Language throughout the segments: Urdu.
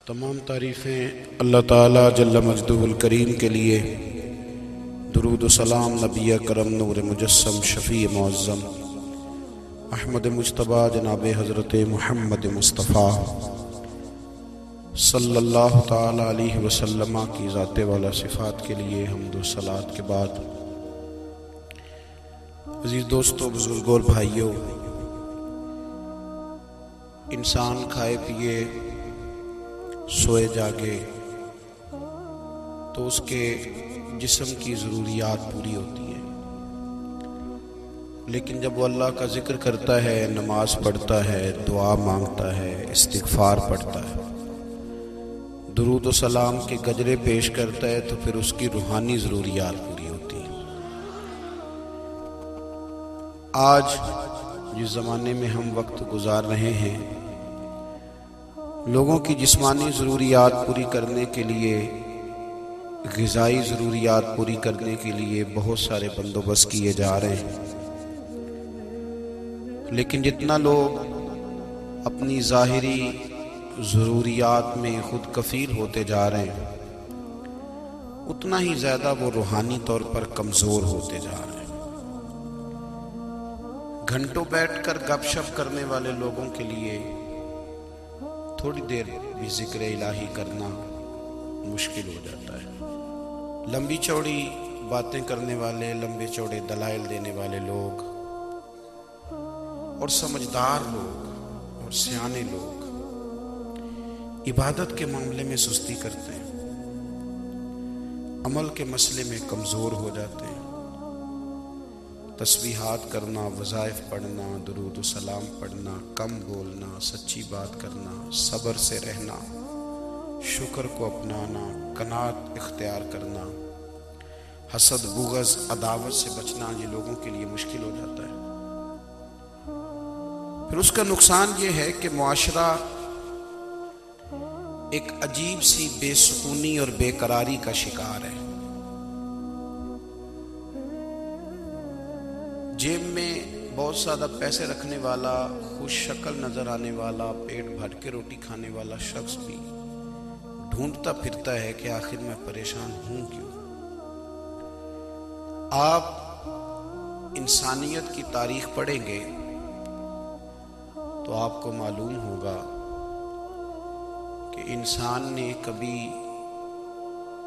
تمام تعریفیں اللہ تعالیٰ جل مجدہ الکریم کے لیے، درود و سلام نبی کرم نور مجسم شفیع معظم احمد مجتبیٰ جناب حضرت محمد مصطفیٰ صلی اللہ تعالیٰ علیہ وسلم کی ذات والا صفات کے لیے حمد و صلوات کے بعد، عزیز دوستو، بزرگوں اور بھائیوں، انسان کھائے پیے سوئے جاگے تو اس کے جسم کی ضروریات پوری ہوتی ہیں، لیکن جب وہ اللہ کا ذکر کرتا ہے، نماز پڑھتا ہے، دعا مانگتا ہے، استغفار پڑھتا ہے، درود و سلام کے گجرے پیش کرتا ہے، تو پھر اس کی روحانی ضروریات پوری ہوتی ہیں۔ آج جس زمانے میں ہم وقت گزار رہے ہیں، لوگوں کی جسمانی ضروریات پوری کرنے کے لیے، غذائی ضروریات پوری کرنے کے لیے بہت سارے بندوبست کیے جا رہے ہیں، لیکن جتنا لوگ اپنی ظاہری ضروریات میں خود کفیل ہوتے جا رہے ہیں، اتنا ہی زیادہ وہ روحانی طور پر کمزور ہوتے جا رہے ہیں۔ گھنٹوں بیٹھ کر گپ شپ کرنے والے لوگوں کے لیے تھوڑی دیر بھی ذکر الہی کرنا مشکل ہو جاتا ہے۔ لمبی چوڑی باتیں کرنے والے، لمبے چوڑے دلائل دینے والے لوگ اور سمجھدار لوگ اور سیانے لوگ عبادت کے معاملے میں سستی کرتے ہیں، عمل کے مسئلے میں کمزور ہو جاتے ہیں۔ تسبیحات کرنا، وظائف پڑھنا، درود و سلام پڑھنا، کم بولنا، سچی بات کرنا، صبر سے رہنا، شکر کو اپنانا، قناعت اختیار کرنا، حسد، بغض، عداوت سے بچنا، یہ لوگوں کے لیے مشکل ہو جاتا ہے۔ پھر اس کا نقصان یہ ہے کہ معاشرہ ایک عجیب سی بے سکونی اور بے قراری کا شکار ہے۔ جیب میں بہت زیادہ پیسے رکھنے والا، خوش شکل نظر آنے والا، پیٹ بھر کے روٹی کھانے والا شخص بھی ڈھونڈتا پھرتا ہے کہ آخر میں پریشان ہوں کیوں۔ آپ انسانیت کی تاریخ پڑھیں گے تو آپ کو معلوم ہوگا کہ انسان نے کبھی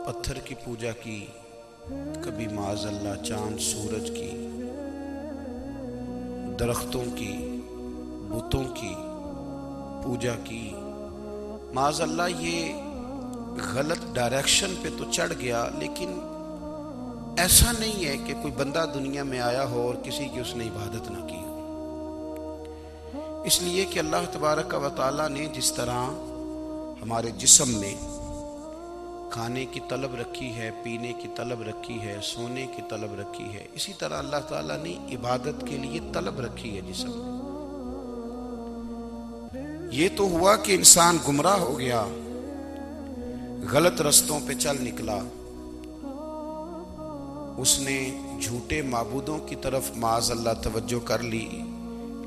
پتھر کی پوجا کی، کبھی معاذ اللہ چاند سورج کی، درختوں کی، بتوں کی پوجا کی۔ معاذ اللہ یہ غلط ڈائریکشن پہ تو چڑھ گیا، لیکن ایسا نہیں ہے کہ کوئی بندہ دنیا میں آیا ہو اور کسی کی اس نے عبادت نہ کی ہو۔ اس لیے کہ اللہ تبارک و تعالیٰ نے جس طرح ہمارے جسم میں کھانے کی طلب رکھی ہے، پینے کی طلب رکھی ہے، سونے کی طلب رکھی ہے، اسی طرح اللہ تعالیٰ نے عبادت کے لیے طلب رکھی ہے جسم میں۔ یہ تو ہوا کہ انسان گمراہ ہو گیا، غلط رستوں پہ چل نکلا، اس نے جھوٹے معبودوں کی طرف معاذ اللہ توجہ کر لی،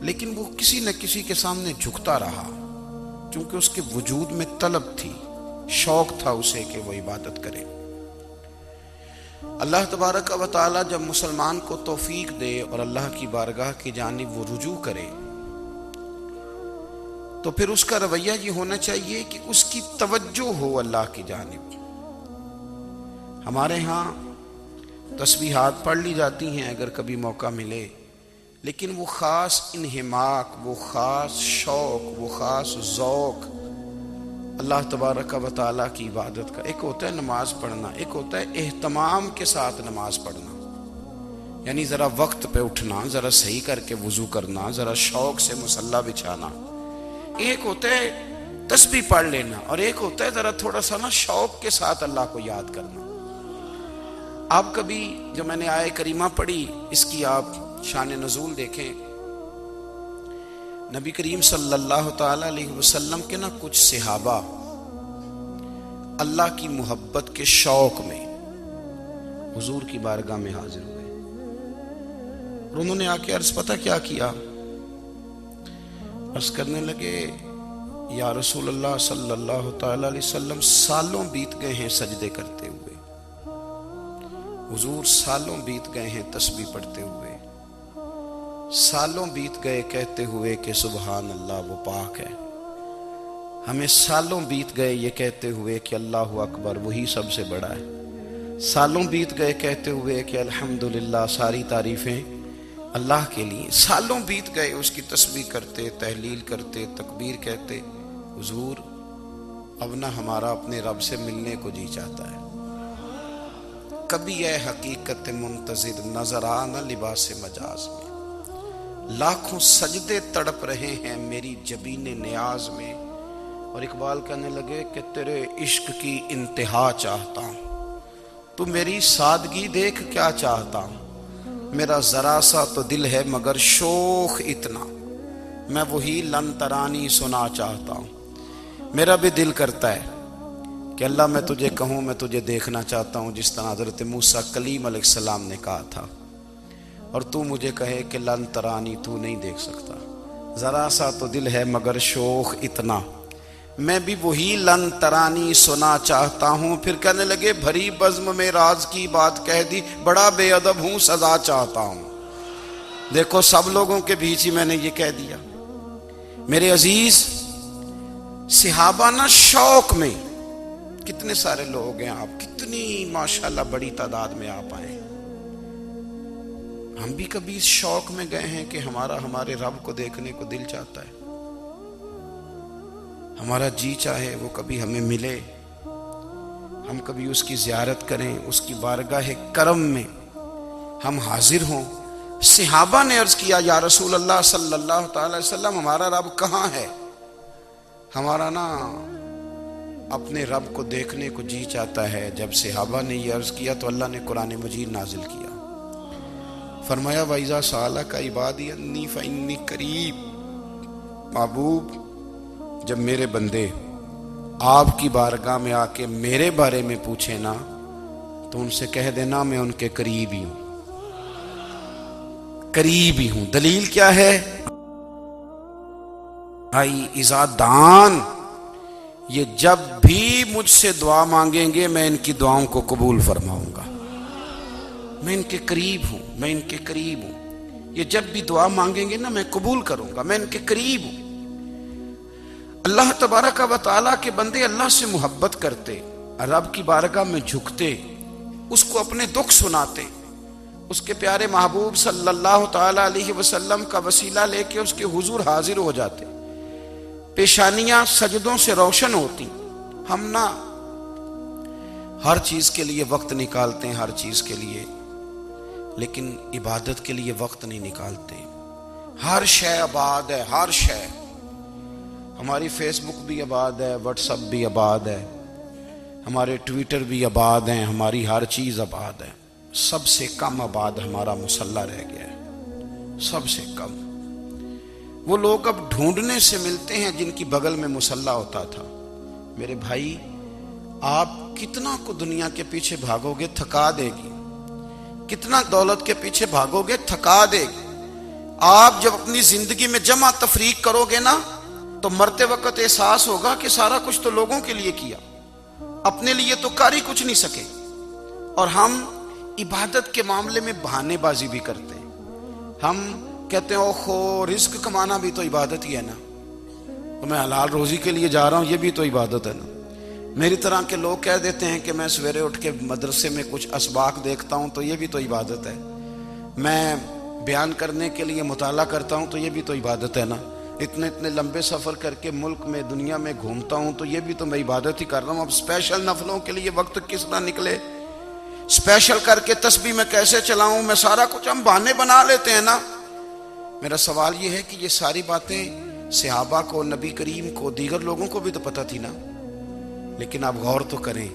لیکن وہ کسی نہ کسی کے سامنے جھکتا رہا، کیونکہ اس کے وجود میں طلب تھی، شوق تھا اسے کہ وہ عبادت کرے۔ اللہ تبارک و تعالی جب مسلمان کو توفیق دے اور اللہ کی بارگاہ کی جانب وہ رجوع کرے، تو پھر اس کا رویہ یہ ہونا چاہیے کہ اس کی توجہ ہو اللہ کی جانب۔ ہمارے ہاں تسبیحات پڑھ لی جاتی ہیں اگر کبھی موقع ملے، لیکن وہ خاص انہماک، وہ خاص شوق، وہ خاص ذوق اللہ تبارک و تعالیٰ کی عبادت کا، ایک ہوتا ہے نماز پڑھنا، ایک ہوتا ہے اہتمام کے ساتھ نماز پڑھنا، یعنی ذرا وقت پہ اٹھنا، ذرا صحیح کر کے وضو کرنا، ذرا شوق سے مصلی بچھانا۔ ایک ہوتا ہے تسبیح پڑھ لینا، اور ایک ہوتا ہے ذرا تھوڑا سا نا شوق کے ساتھ اللہ کو یاد کرنا۔ آپ کبھی جو میں نے آیہ کریمہ پڑھی، اس کی آپ شان نزول دیکھیں، نبی کریم صلی اللہ تعالی علیہ وسلم کے نا کچھ صحابہ اللہ کی محبت کے شوق میں حضور کی بارگاہ میں حاضر ہوئے، اور انہوں نے آ کے عرض پتہ کیا کیا؟ عرض کرنے لگے، یا رسول اللہ صلی اللہ تعالی علیہ وسلم سالوں بیت گئے ہیں سجدے کرتے ہوئے، حضور سالوں بیت گئے ہیں تسبیح پڑھتے ہوئے، سالوں بیت گئے کہتے ہوئے کہ سبحان اللہ وہ پاک ہے، ہمیں سالوں بیت گئے یہ کہتے ہوئے کہ اللہ اکبر وہی سب سے بڑا ہے، سالوں بیت گئے کہتے ہوئے کہ الحمدللہ ساری تعریفیں اللہ کے لیے، سالوں بیت گئے اس کی تسبیح کرتے، تحلیل کرتے، تکبیر کہتے۔ حضور اب نہ ہمارا اپنے رب سے ملنے کو جی چاہتا ہے، کبھی اے حقیقت منتظر نظر آنا لباس مجاز میں، لاکھوں سجدے تڑپ رہے ہیں میری جبین نیاز میں، اور اقبال کہنے لگے کہ تیرے عشق کی انتہا چاہتا ہوں، تو میری سادگی دیکھ کیا چاہتا ہوں، میرا ذرا سا تو دل ہے مگر شوق اتنا، میں وہی لن ترانی سنا چاہتا ہوں۔ میرا بھی دل کرتا ہے کہ اللہ میں تجھے کہوں میں تجھے دیکھنا چاہتا ہوں جس طرح حضرت موسیٰ کلیم علیہ السلام نے کہا تھا، اور تو مجھے کہے کہ لن ترانی تو نہیں دیکھ سکتا، ذرا سا تو دل ہے مگر شوق اتنا، میں بھی وہی لن ترانی سنا چاہتا ہوں۔ پھر کہنے لگے بھری بزم میں راز کی بات کہہ دی، بڑا بے ادب ہوں سزا چاہتا ہوں۔ دیکھو سب لوگوں کے بیچ ہی میں نے یہ کہہ دیا۔ میرے عزیز صحابہ نا شوق میں، کتنے سارے لوگ ہیں آپ، کتنی ماشاءاللہ بڑی تعداد میں آپ آئے، ہم بھی کبھی اس شوق میں گئے ہیں کہ ہمارے رب کو دیکھنے کو دل چاہتا ہے، ہمارا جی چاہے وہ کبھی ہمیں ملے، ہم کبھی اس کی زیارت کریں، اس کی بارگاہ کرم میں ہم حاضر ہوں۔ صحابہ نے عرض کیا یا رسول اللہ صلی اللہ تعالی وسلم ہمارا رب کہاں ہے؟ ہمارا نا اپنے رب کو دیکھنے کو جی چاہتا ہے۔ جب صحابہ نے یہ عرض کیا تو اللہ نے قرآن مجید نازل کیا، فرمایا وَإِذَا سَأَلَكَ عِبَادِي عَنِّي فَإِنِّي قَرِيبٌ، محبوب جب میرے بندے آپ کی بارگاہ میں آ کے میرے بارے میں پوچھے نا تو ان سے کہہ دینا میں ان کے قریب ہی ہوں، قریب ہی ہوں۔ دلیل کیا ہے؟ بھائی اذا دان، یہ جب بھی مجھ سے دعا مانگیں گے میں ان کی دعاؤں کو قبول فرماؤں گا، میں ان کے قریب ہوں، میں ان کے قریب ہوں، یہ جب بھی دعا مانگیں گے نا میں قبول کروں گا، میں ان کے قریب ہوں۔ اللہ تبارک و تعالیٰ کے بندے اللہ سے محبت کرتے، رب کی بارگاہ میں جھکتے، اس کو اپنے دکھ سناتے، اس کے پیارے محبوب صلی اللہ تعالی علیہ وسلم کا وسیلہ لے کے اس کے حضور حاضر ہو جاتے، پیشانیاں سجدوں سے روشن ہوتی۔ ہم نا ہر چیز کے لیے وقت نکالتے ہیں، ہر چیز کے لیے، لیکن عبادت کے لیے وقت نہیں نکالتے۔ ہر شے آباد ہے، ہر شے، ہماری فیس بک بھی آباد ہے، واٹس ایپ بھی آباد ہے، ہمارے ٹویٹر بھی آباد ہیں، ہماری ہر چیز آباد ہے، سب سے کم آباد ہمارا مصلی رہ گیا ہے، سب سے کم۔ وہ لوگ اب ڈھونڈنے سے ملتے ہیں جن کی بغل میں مصلی ہوتا تھا۔ میرے بھائی آپ کتنا کو دنیا کے پیچھے بھاگو گے تھکا دے گی، کتنا دولت کے پیچھے بھاگو گے تھکا دے گی۔ آپ جب اپنی زندگی میں جمع تفریق کرو گے نا تو مرتے وقت احساس ہوگا کہ سارا کچھ تو لوگوں کے لیے کیا، اپنے لیے تو کر ہی کچھ نہیں سکے۔ اور ہم عبادت کے معاملے میں بہانے بازی بھی کرتے ہیں، ہم کہتے ہیں اوہو رزق کمانا بھی تو عبادت ہی ہے نا، تو میں حلال روزی کے لیے جا رہا ہوں یہ بھی تو عبادت ہے نا۔ میری طرح کے لوگ کہہ دیتے ہیں کہ میں سویرے اٹھ کے مدرسے میں کچھ اسباق دیکھتا ہوں تو یہ بھی تو عبادت ہے، میں بیان کرنے کے لیے مطالعہ کرتا ہوں تو یہ بھی تو عبادت ہے نا، اتنے لمبے سفر کر کے ملک میں دنیا میں گھومتا ہوں تو یہ بھی تو میں عبادت ہی کر رہا ہوں۔ اب اسپیشل نفلوں کے لیے وقت کس طرح نکلے، اسپیشل کر کے تسبیح میں کیسے چلاؤں، میں سارا کچھ ہم بہانے بنا لیتے ہیں نا۔ میرا سوال یہ ہے کہ یہ ساری باتیں صحابہ کو، نبی کریم کو، دیگر لوگوں کو بھی تو پتہ تھی نا، لیکن آپ غور تو کریں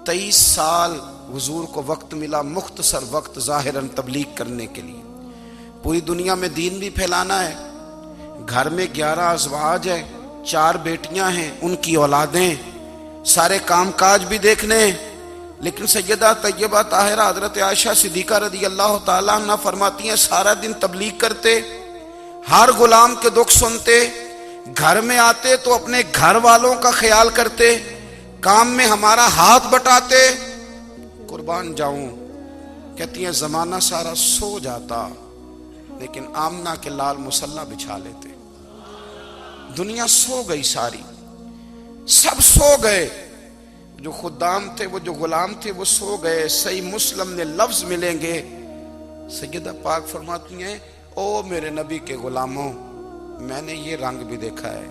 23 سال حضور کو وقت ملا، مختصر وقت ظاہراً تبلیغ کرنے کے لیے، پوری دنیا میں دین بھی پھیلانا ہے، گھر میں 11 ازواج ہے، 4 بیٹیاں ہیں، ان کی اولادیں، سارے کام کاج بھی دیکھنے ہیں، لیکن سیدہ طیبہ طاہرہ حضرت عائشہ صدیقہ رضی اللہ تعالیٰ عنہ فرماتی ہیں سارا دن تبلیغ کرتے، ہر غلام کے دکھ سنتے، گھر میں آتے تو اپنے گھر والوں کا خیال کرتے، کام میں ہمارا ہاتھ بٹاتے۔ قربان جاؤں، کہتی ہیں زمانہ سارا سو جاتا لیکن آمنہ کے لال مصلی بچھا لیتے۔ دنیا سو گئی، ساری سب سو گئے، جو خدام تھے، وہ جو غلام تھے، وہ سو گئے۔ صحیح مسلم میں لفظ ملیں گے، سیدہ پاک فرماتی ہیں او میرے نبی کے غلاموں، میں نے یہ رنگ بھی دیکھا ہے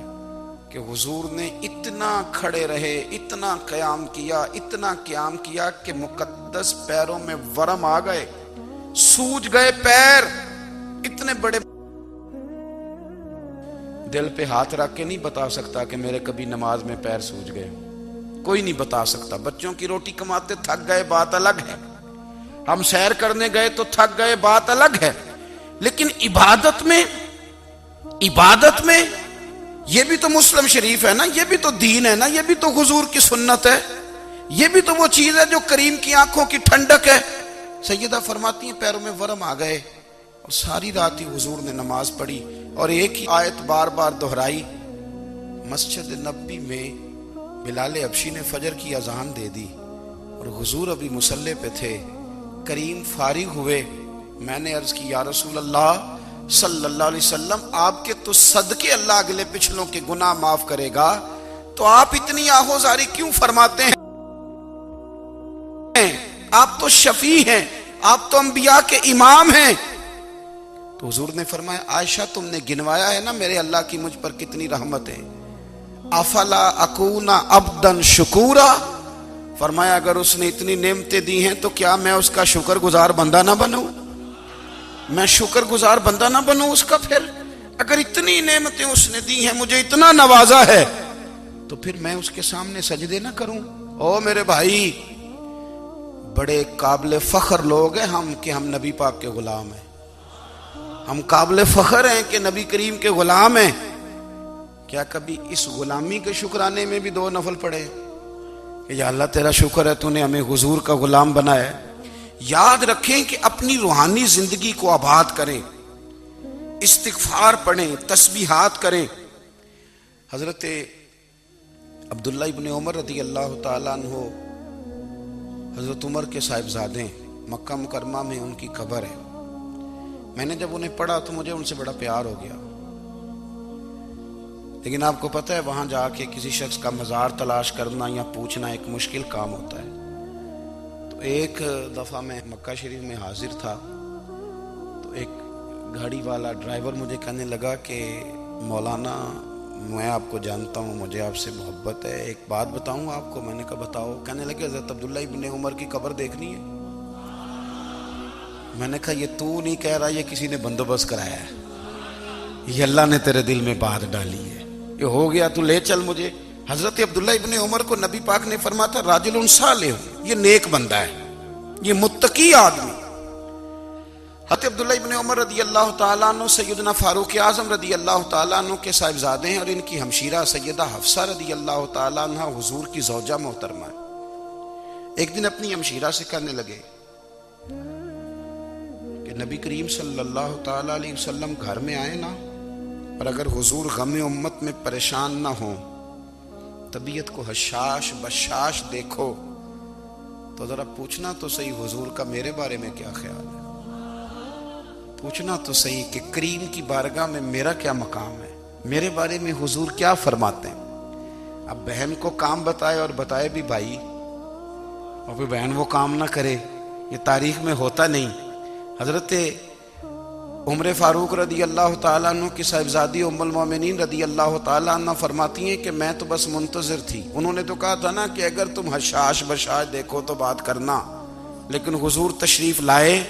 کہ حضور نے اتنا کھڑے رہے، اتنا قیام کیا، اتنا قیام کیا کہ مقدس پیروں میں ورم آ گئے، سوج گئے پیر، اتنے بڑے۔ دل پہ ہاتھ رکھ کے نہیں بتا سکتا کہ میرے کبھی نماز میں پیر سوج گئے، کوئی نہیں بتا سکتا۔ بچوں کی روٹی کماتے تھک گئے، بات الگ ہے، ہم سیر کرنے گئے تو تھک گئے، بات الگ ہے، لیکن عبادت میں یہ بھی تو مسلم شریف ہے نا، یہ بھی تو دین ہے نا، یہ بھی تو حضور کی سنت ہے، یہ بھی تو وہ چیز ہے جو کریم کی آنکھوں کی ٹھنڈک ہے۔ سیدہ فرماتی ہیں پیروں میں ورم آ گئے، اور ساری رات ہی حضور نے نماز پڑھی اور ایک ہی آیت بار بار دہرائی۔ مسجد نبوی میں بلال حبشی نے فجر کی اذان دے دی اور حضور ابھی مصلی پہ تھے، کریم فارغ ہوئے۔ میں نے عرض کی یا رسول اللہ صلی اللہ علیہ وسلم، آپ کے تو صدقے اللہ اگلے پچھلوں کے گناہ معاف کرے گا، تو آپ اتنی آہوزاری کیوں فرماتے ہیں؟ آپ تو شفیع ہیں، آپ تو انبیاء کے امام ہیں۔ تو حضور نے فرمایا عائشہ تم نے گنوایا ہے نا میرے اللہ کی مجھ پر کتنی رحمت ہے، افلا اکون عبدا شکورا، فرمایا اگر اس نے اتنی نعمتیں دی ہیں تو کیا میں اس کا شکر گزار بندہ نہ بنوں؟ میں شکر گزار بندہ نہ بنوں اس کا؟ پھر اگر اتنی نعمتیں اس نے دی ہیں، مجھے اتنا نوازا ہے، تو پھر میں اس کے سامنے سجدے نہ کروں؟ او میرے بھائی، بڑے قابل فخر لوگ ہیں ہم کہ ہم نبی پاک کے غلام ہیں، ہم قابل فخر ہیں کہ نبی کریم کے غلام ہیں۔ کیا کبھی اس غلامی کے شکرانے میں بھی 2 نفل پڑھے کہ یا اللہ تیرا شکر ہے تو نے ہمیں حضور کا غلام بنایا ہے؟ یاد رکھیں کہ اپنی روحانی زندگی کو آباد کریں، استغفار پڑھیں، تسبیحات کریں۔ حضرت عبداللہ ابن عمر رضی اللہ تعالیٰ عنہ حضرت عمر کے صاحبزادے، مکہ مکرمہ میں ان کی قبر ہے۔ میں نے جب انہیں پڑھا تو مجھے ان سے بڑا پیار ہو گیا، لیکن آپ کو پتہ ہے وہاں جا کے کسی شخص کا مزار تلاش کرنا یا پوچھنا ایک مشکل کام ہوتا ہے۔ تو ایک دفعہ میں مکہ شریف میں حاضر تھا، تو ایک گاڑی والا ڈرائیور مجھے کہنے لگا کہ مولانا میں آپ کو جانتا ہوں، مجھے آپ سے محبت ہے، ایک بات بتاؤں آپ کو؟ میں نے کہا بتاؤ۔ کہنے لگے حضرت عبداللہ ابن عمر کی قبر دیکھنی ہے۔ میں نے کہا یہ تو نہیں کہہ رہا، یہ کسی نے بندوبست کرایا ہے، یہ اللہ نے تیرے دل میں بات ڈالی ہے، یہ ہو گیا تو لے چل مجھے۔ حضرت عبداللہ ابن عمر کو نبی پاک نے فرمایا تھا راجل صالح، یہ نیک بندہ ہے، یہ متقی آدمی۔ حضرت عبداللہ ابن عمر رضی اللہ تعالیٰ عنہ سیدنا فاروق اعظم رضی اللہ تعالیٰ عنہ کے صاحبزادے ہیں، اور ان کی ہمشیرہ سیدہ حفصہ رضی اللہ تعالیٰ عنہ حضور کی زوجہ محترمہ ہے۔ ایک دن اپنی ہمشیرہ سے کہنے لگے کہ نبی کریم صلی اللہ تعالیٰ علیہ وسلم گھر میں آئے نا، اور اگر حضور غم امت میں پریشان نہ ہوں، طبیعت کو حشاش بشاش دیکھو، تو ذرا پوچھنا تو صحیح حضور کا میرے بارے میں کیا خیال ہے، پوچھنا تو صحیح کہ کریم کی بارگاہ میں میرا کیا مقام ہے، میرے بارے میں حضور کیا فرماتے ہیں۔ اب بہن کو کام بتائے، اور بتائے بھی بھائی، اور پھر بہن وہ کام نہ کرے، یہ تاریخ میں ہوتا نہیں۔ حضرت عمر فاروق رضی اللہ تعالیٰ عنہ کی صاحبزادی ام المومنین رضی اللہ تعالیٰ عنہ فرماتی ہیں کہ میں تو بس منتظر تھی، انہوں نے تو کہا تھا نا کہ اگر تم حشاش بشاش دیکھو تو بات کرنا، لیکن حضور تشریف لائے،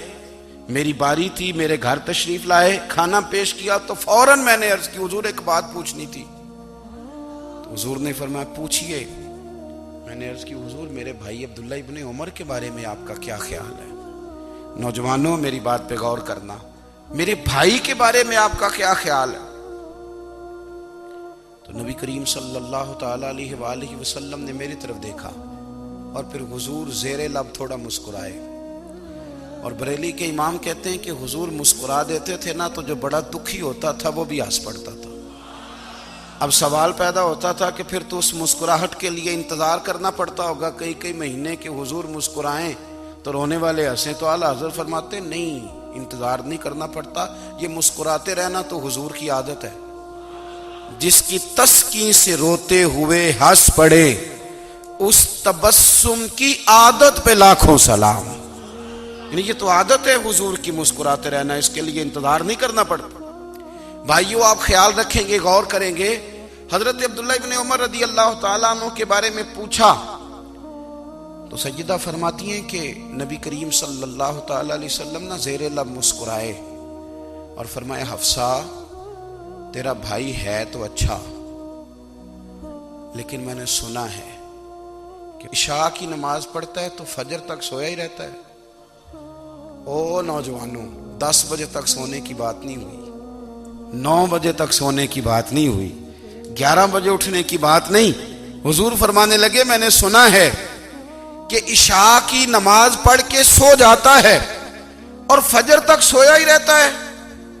میری باری تھی، میرے گھر تشریف لائے، کھانا پیش کیا تو فوراً میں نے عرض کی حضور ایک بات پوچھنی تھی۔ تو حضور نے فرمایا پوچھئے۔ میں نے عرض کی حضور میرے بھائی عبداللہ ابن عمر کے بارے میں آپ کا کیا خیال ہے؟ نوجوانوں میری بات پہ غور کرنا، میرے بھائی کے بارے میں آپ کا کیا خیال ہے؟ تو نبی کریم صلی اللہ تعالیٰ علیہ وآلہ وسلم نے میری طرف دیکھا، اور پھر حضور زیر لب تھوڑا مسکرائے، اور بریلی کے امام کہتے ہیں کہ حضور مسکرا دیتے تھے نا تو جو بڑا دکھی ہوتا تھا وہ بھی ہنس پڑتا تھا۔ اب سوال پیدا ہوتا تھا کہ پھر تو اس مسکراہٹ کے لیے انتظار کرنا پڑتا ہوگا کئی کئی مہینے کہ حضور مسکرائیں تو رونے والے ہنسیں، تو اعلیٰ حضرت فرماتے ہیں نہیں، انتظار نہیں کرنا پڑتا، یہ مسکراتے رہنا تو حضور کی عادت ہے۔ جس کی تسکین سے روتے ہوئے ہنس پڑے اس تبسم کی عادت پہ لاکھوں سلام۔ یعنی یہ تو عادت ہے حضور کی مسکراتے رہنا، اس کے لیے انتظار نہیں کرنا پڑتا۔ بھائیو آپ خیال رکھیں گے، غور کریں گے، حضرت عبداللہ ابن عمر رضی اللہ تعالیٰ عنہ کے بارے میں پوچھا تو سیدہ فرماتی ہیں کہ نبی کریم صلی اللہ تعالیٰ علیہ وسلم نہ زیر لب مسکرائے اور فرمایا حفصہ تیرا بھائی ہے تو اچھا، لیکن میں نے سنا ہے کہ عشاء کی نماز پڑھتا ہے تو فجر تک سویا ہی رہتا ہے۔ او نوجوانوں، 10 بجے تک سونے کی بات نہیں ہوئی، 9 بجے تک سونے کی بات نہیں ہوئی، 11 بجے اٹھنے کی بات نہیں۔ حضور فرمانے لگے میں نے سنا ہے کہ عشاء کی نماز پڑھ کے سو جاتا ہے اور فجر تک سویا ہی رہتا ہے،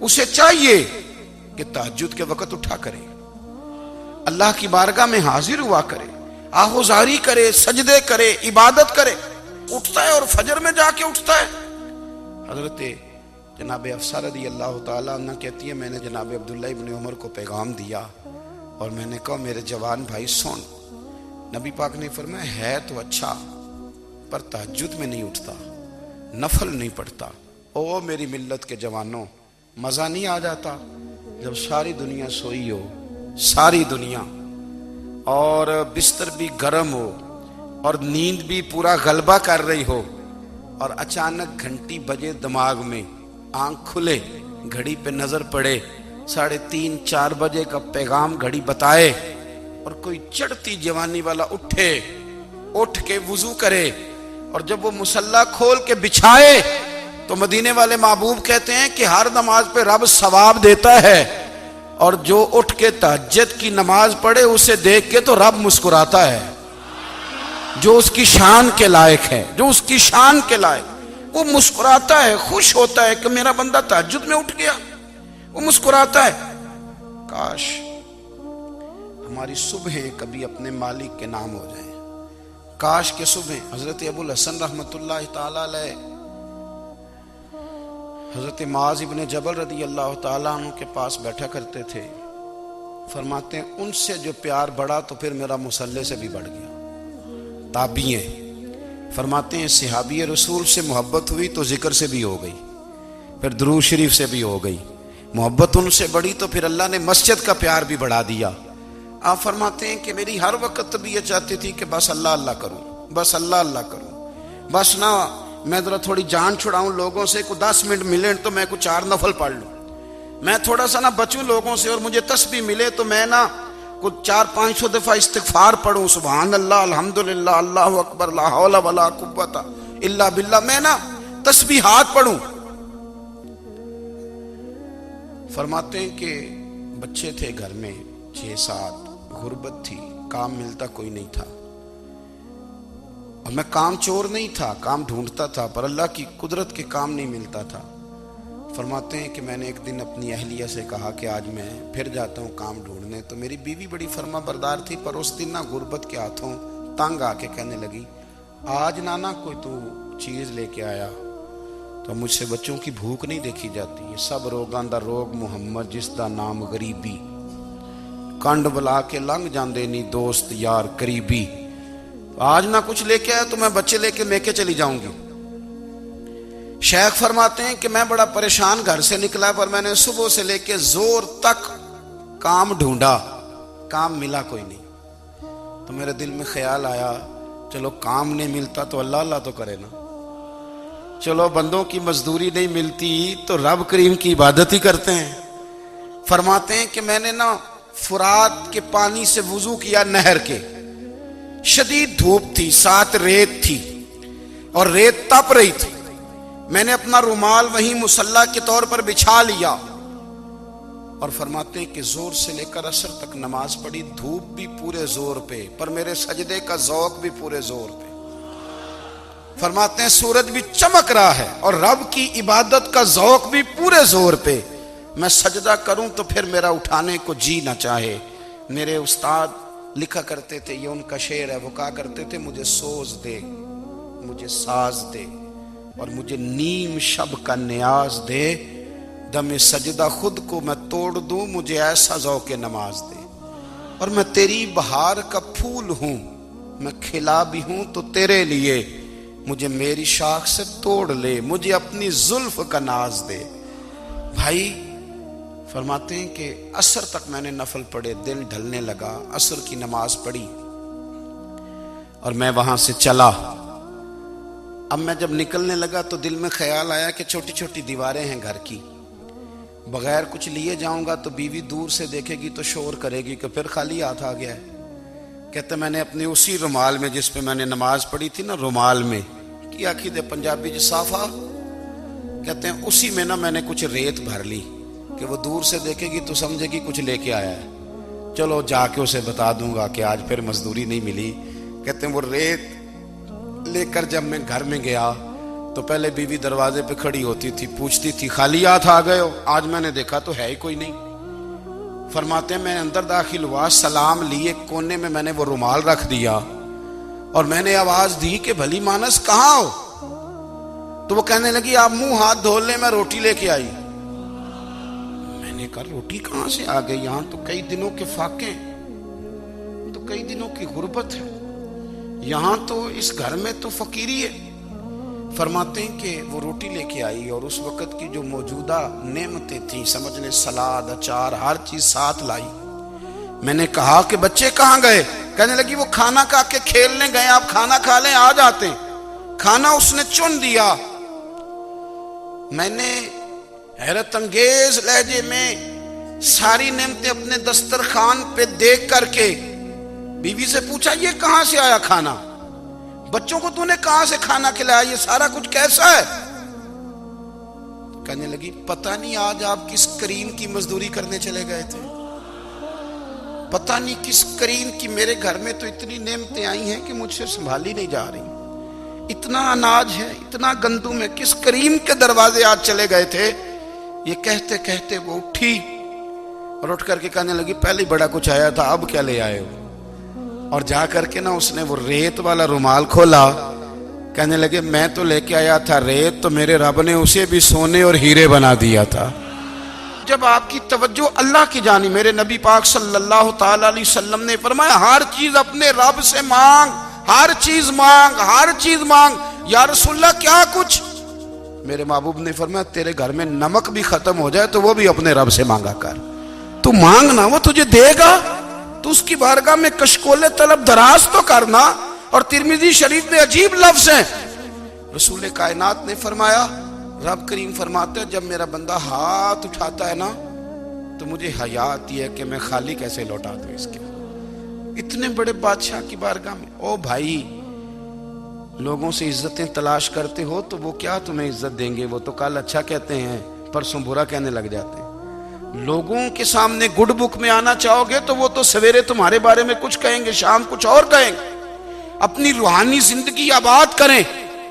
اسے چاہیے کہ تہجد کے وقت اٹھا کرے، اللہ کی بارگاہ میں حاضر ہوا کرے، آہوزاری کرے، سجدے کرے، عبادت کرے، اٹھتا ہے اور فجر میں جا کے اٹھتا ہے۔ حضرت جناب حفصہ رضی اللہ تعالیٰ عنہ کہتی ہے میں نے جناب عبداللہ ابن عمر کو پیغام دیا اور میں نے کہا میرے جوان بھائی سن، نبی پاک نے فرمایا ہے تو اچھا پر تہجد میں نہیں اٹھتا، نفل نہیں پڑھتا۔ او میری ملت کے جوانوں، مزہ نہیں آ جاتا جب ساری دنیا سوئی ہو، ساری دنیا، اور بستر بھی گرم ہو اور نیند بھی پورا غلبہ کر رہی ہو، اور اچانک گھنٹی بجے دماغ میں، آنکھ کھلے، گھڑی پہ نظر پڑے، 3:30 4 بجے کا پیغام گھڑی بتائے، اور کوئی چڑھتی جوانی والا اٹھ کے وضو کرے، اور جب وہ مصلی کھول کے بچھائے تو مدینے والے محبوب کہتے ہیں کہ ہر نماز پہ رب ثواب دیتا ہے، اور جو اٹھ کے تہجد کی نماز پڑھے اسے دیکھ کے تو رب مسکراتا ہے، جو اس کی شان کے لائق ہے، جو اس کی شان کے لائق، وہ مسکراتا ہے، خوش ہوتا ہے کہ میرا بندہ تہجد میں اٹھ گیا، وہ مسکراتا ہے۔ کاش ہماری صبحیں کبھی اپنے مالک کے نام ہو جائیں، کاش کے صبح۔ حضرت ابو الحسن رحمت اللہ تعالیٰ علیہ حضرت معاذ ابن جبل رضی اللہ تعالیٰ عنہ کے پاس بیٹھا کرتے تھے، فرماتے ہیں ان سے جو پیار بڑھا تو پھر میرا مصلی سے بھی بڑھ گیا۔ تابعی ہیں، فرماتے ہیں صحابی رسول سے محبت ہوئی تو ذکر سے بھی ہو گئی، پھر درود شریف سے بھی ہو گئی، محبت ان سے بڑھی تو پھر اللہ نے مسجد کا پیار بھی بڑھا دیا۔ آپ فرماتے ہیں کہ میری ہر وقت طبیعت چاہتی تھی کہ بس اللہ اللہ کروں، بس اللہ اللہ کروں، بس نہ میں ذرا تھوڑی جان چھڑاؤں لوگوں سے، کوئی 10 منٹ ملے تو میں کچھ 4 نفل پڑھ لوں، میں تھوڑا سا نہ بچوں لوگوں سے، اور مجھے تسبیح ملے تو میں نہ کچھ 400-500 دفعہ استغفار پڑھوں، سبحان اللہ، الحمدللہ، اللہ اکبر، لا حول ولا قوت الا باللہ، میں نہ تسبیحات پڑھوں۔ فرماتے ہیں کہ بچے تھے گھر میں 6-7، غربت تھی، کام ملتا کوئی نہیں تھا، اور میں کام چور نہیں تھا، کام ڈھونڈتا تھا، پر اللہ کی قدرت کے کام نہیں ملتا تھا۔ فرماتے ہیں کہ میں نے ایک دن اپنی اہلیہ سے کہا کہ آج میں پھر جاتا ہوں کام ڈھونڈنے، تو میری بیوی بڑی فرما بردار تھی، پر اس دن نہ غربت کے ہاتھوں تنگ آ کے کہنے لگی آج نانا کوئی تو چیز لے کے آیا، تو مجھ سے بچوں کی بھوک نہیں دیکھی جاتی، یہ سب روگاں دا روگ محمد جس دا نام غریبی، کنڈ بلا کے لنگ جاندے نہیں دوست یار قریبی، آج نہ کچھ لے کے آیا تو میں بچے لے کے میکے چلی جاؤں گی۔ شیخ فرماتے ہیں کہ میں بڑا پریشان گھر سے نکلا، پر میں نے صبح سے لے کے زور تک کام ڈھونڈا، کام ملا کوئی نہیں، تو میرے دل میں خیال آیا چلو کام نہیں ملتا تو اللہ اللہ تو کرے نا، چلو بندوں کی مزدوری نہیں ملتی تو رب کریم کی عبادت ہی کرتے ہیں۔ فرماتے ہیں کہ میں نے نا فرات کے پانی سے وضو کیا، نہر کے، شدید دھوپ تھی، ساتھ ریت تھی اور ریت تپ رہی تھی، میں نے اپنا رومال وہیں مصلی کے طور پر بچھا لیا، اور فرماتے ہیں کہ زور سے لے کر عصر تک نماز پڑھی، دھوپ بھی پورے زور پہ، پر میرے سجدے کا ذوق بھی پورے زور پہ۔ فرماتے ہیں سورج بھی چمک رہا ہے اور رب کی عبادت کا ذوق بھی پورے زور پہ، میں سجدہ کروں تو پھر میرا اٹھانے کو جی نہ چاہے، میرے استاد لکھا کرتے تھے، یہ ان کا شعر ہے، وہ کہا کرتے تھے مجھے سوز دے، مجھے ساز دے، اور مجھے نیم شب کا نیاز دے، دم سجدہ خود کو میں توڑ دوں، مجھے ایسا ذوق نماز دے، اور میں تیری بہار کا پھول ہوں، میں کھلا بھی ہوں تو تیرے لیے، مجھے میری شاخ سے توڑ لے، مجھے اپنی زلف کا ناز دے۔ بھائی فرماتے ہیں کہ عصر تک میں نے نفل پڑھے، دن ڈھلنے لگا، عصر کی نماز پڑھی اور میں وہاں سے چلا۔ اب میں جب نکلنے لگا تو دل میں خیال آیا کہ چھوٹی چھوٹی دیواریں ہیں گھر کی، بغیر کچھ لیے جاؤں گا تو بیوی دور سے دیکھے گی تو شور کرے گی کہ پھر خالی ہاتھ آ گیا ہے۔ کہتے میں نے اپنے اسی رومال میں جس پہ میں نے نماز پڑھی تھی نا، رومال میں کی آخی دے پنجابی صافہ، کہتے ہیں اسی میں نا میں نے کچھ ریت بھر لی کہ وہ دور سے دیکھے گی تو سمجھے گی کچھ لے کے آیا ہے، چلو جا کے اسے بتا دوں گا کہ آج پھر مزدوری نہیں ملی۔ کہتے ہیں وہ ریت لے کر جب میں گھر میں گیا تو پہلے بیوی دروازے پہ کھڑی ہوتی تھی، پوچھتی تھی خالی ہاتھ آ گئے ہو؟ آج میں نے دیکھا تو ہے ہی کوئی نہیں۔ فرماتے ہیں میں اندر داخل ہوا، سلام لیے، کونے میں میں نے وہ رومال رکھ دیا اور میں نے آواز دی کہ بھلی مانس کہاں ہو؟ تو وہ کہنے لگی آپ منہ ہاتھ دھو لیں، میں روٹی لے کے آئی۔ میں نے کہا روٹی کہاں سے آ گئی؟ یہاں تو کئی دنوں کے فاقے، تو کئی دنوں کی غربت ہے، یہاں تو اس گھر میں تو فقیری ہے۔ فرماتے ہیں کہ وہ روٹی لے کے آئی اور اس وقت کی جو موجودہ نعمتیں تھیں، سمجھ لیں سلاد، اچار، ہر چیز ساتھ لائی۔ میں نے کہا کہ بچے کہاں گئے؟ کہنے لگی وہ کھانا کھا کے کھیلنے گئے، آپ کھانا کھا لیں آ جاتے۔ کھانا اس نے چن دیا۔ میں نے حیرت انگیز لہجے میں ساری نعمتیں اپنے دسترخوان پہ دیکھ کر کے بیوی سے پوچھا یہ کہاں سے آیا کھانا؟ بچوں کو تو نے کہاں سے کھانا کھلایا؟ یہ سارا کچھ کیسا ہے؟ کہنے لگی پتہ نہیں آج آپ کس کریم کی مزدوری کرنے چلے گئے تھے، پتہ نہیں کس کریم کی، میرے گھر میں تو اتنی نعمتیں آئی ہیں کہ مجھ سے سنبھالی نہیں جا رہی، اتنا اناج ہے، اتنا گندم ہے، کس کریم کے دروازے آج چلے گئے تھے؟ یہ کہتے کہتے وہ اٹھی اور اٹھ کر کے کہنے لگی پہلے بڑا کچھ آیا تھا، اب کیا لے آئے ہو؟ اور جا کر کے نا اس نے وہ ریت والا رومال کھولا، کہنے لگے میں تو لے کے آیا تھا ریت، تو میرے رب نے اسے بھی سونے اور ہیرے بنا دیا تھا۔ جب آپ کی توجہ اللہ کی جانب، میرے نبی پاک صلی اللہ تعالی علیہ وسلم نے فرمایا ہر چیز اپنے رب سے مانگ، ہر چیز مانگ، ہر چیز مانگ۔ یا رسول اللہ کیا کچھ؟ میرے محبوب نے فرمایا تیرے گھر میں نمک بھی ختم ہو جائے تو وہ بھی اپنے رب سے مانگا کر، تو مانگنا وہ تجھے دے گا، تو اس کی بارگاہ میں کشکول طلب دراز تو کرنا۔ اور ترمذی شریف میں عجیب لفظ ہیں، رسول کائنات نے فرمایا، رب کریم فرماتا ہے جب میرا بندہ ہاتھ اٹھاتا ہے نا تو مجھے حیا آتی ہے کہ میں خالی کیسے لوٹا دوں اس کے، اتنے بڑے بادشاہ کی بارگاہ میں۔ او بھائی لوگوں سے عزتیں تلاش کرتے ہو تو وہ کیا تمہیں عزت دیں گے؟ وہ تو کل اچھا کہتے ہیں پرسوں برا کہنے لگ جاتے ہیں۔ لوگوں کے سامنے گڈ بک میں آنا چاہو گے تو وہ تو سویرے تمہارے بارے میں کچھ کہیں گے، شام کچھ اور کہیں گے۔ اپنی روحانی زندگی آباد کریں،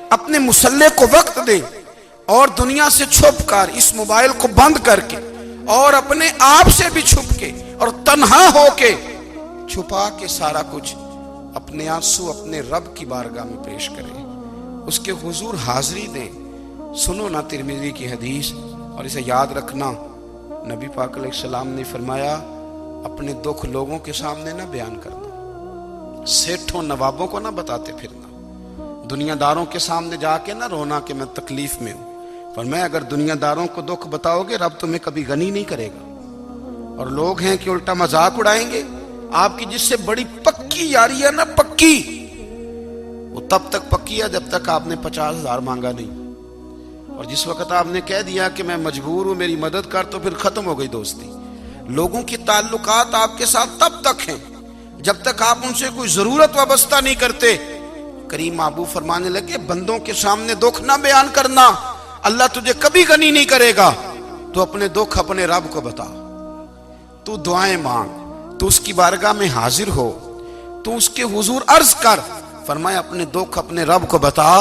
اپنے مصلح کو وقت دیں، اور دنیا سے چھپ کر اس موبائل کو بند کر کے اور اپنے آپ سے بھی چھپ کے اور تنہا ہو کے چھپا کے سارا کچھ اپنے آنسو اپنے رب کی بارگاہ میں پیش کریں، اس کے حضور حاضری دیں۔ سنو نا ترمذی کی حدیث، اور اسے یاد رکھنا، نبی پاک علیہ السلام نے فرمایا اپنے دکھ لوگوں کے سامنے نہ بیان کرنا، سیٹھوں نوابوں کو نہ بتاتے پھرنا، دنیا داروں کے سامنے جا کے نہ رونا کہ میں تکلیف میں ہوں۔ فرمایا اگر دنیا داروں کو دکھ بتاؤ گے رب تمہیں کبھی غنی نہیں کرے گا، اور لوگ ہیں کہ الٹا مذاق اڑائیں گے۔ آپ کی جس سے بڑی پکی یاری ہے نا، پکی، وہ تب تک پکی ہے جب تک آپ نے 50,000 مانگا نہیں، اور جس وقت آپ نے کہہ دیا کہ میں مجبور ہوں میری مدد کر تو پھر ختم ہو گئی دوستی۔ لوگوں کی تعلقات آپ کے ساتھ تب تک ہیں جب تک آپ ان سے کوئی ضرورت وابستہ نہیں کرتے۔ کریم محبوب فرمانے لگے بندوں کے سامنے دکھ نہ بیان کرنا، اللہ تجھے کبھی غنی نہیں کرے گا، تو اپنے دکھ اپنے رب کو بتا، تو دعائیں مانگ، تو اس کی بارگاہ میں حاضر ہو، تو اس کے حضور عرض کر۔ فرمایا اپنے دکھ اپنے رب کو بتا،